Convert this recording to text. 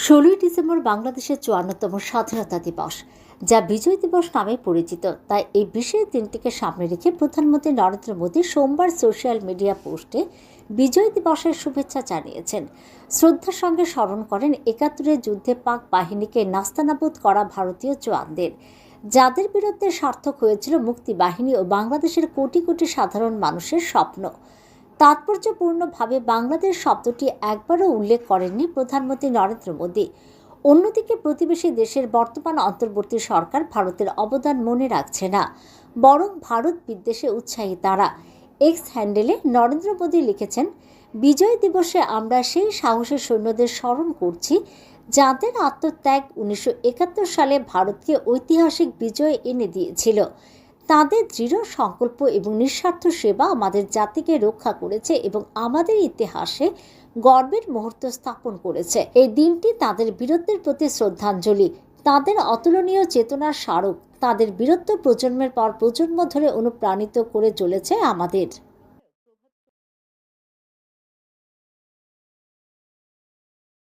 16ই December বাংলাদেশের 54তম স্বাধীনতা দিবস, যা বিজয় দিবস নামে পরিচিত। তাই এই বিশেষ দিনটিকে সামনে রেখে প্রধানমন্ত্রী নরেন্দ্র মোদী সোমবার সোশ্যাল মিডিয়া পোস্টে বিজয় দিবসের শুভেচ্ছা জানিয়েছেন। শ্রদ্ধার সঙ্গে স্মরণ করেন ৭১-এর যুদ্ধে পাক বাহিনীকে নাস্তানাবুদ করা ভারতীয় জওয়ানদের, যাদের বিরুদ্ধে সার্থক হয়েছিল মুক্তি বাহিনী ও বাংলাদেশের কোটি কোটি সাধারণ মানুষের স্বপ্ন। তাৎপর্যপূর্ণভাবে বাংলাদেশ শব্দটি একবারও উল্লেখ করেননি প্রধানমন্ত্রী নরেন্দ্র মোদী। অন্যদিকে প্রতিবেশী দেশের বর্তমান অন্তর্বর্তী সরকার ভারতের অবদান মনে রাখছে না, বরং ভারত বিদ্বেষে উৎসাহী তারা। এক্স হ্যান্ডেলে নরেন্দ্র মোদী লিখেছেন, বিজয় দিবসে আমরা সেই সাহসী সৈন্যদের স্মরণ করছি যাদের আত্মত্যাগ 1971 সালে ভারতকে ঐতিহাসিক বিজয় এনে দিয়েছিল। তাদের দৃঢ় সংকল্প এবং নিঃস্বার্থ সেবা আমাদের জাতিকে রক্ষা করেছে এবং আমাদের ইতিহাসে গর্বের মুহূর্ত স্থাপন করেছে। এই দিনটি তাদের বীরত্বের প্রতি শ্রদ্ধাঞ্জলি, তাদের অতুলনীয় চেতনার স্মারক। তাদের বীরত্ব প্রজন্মের পর প্রজন্ম ধরে অনুপ্রাণিত করে চলেছে আমাদের।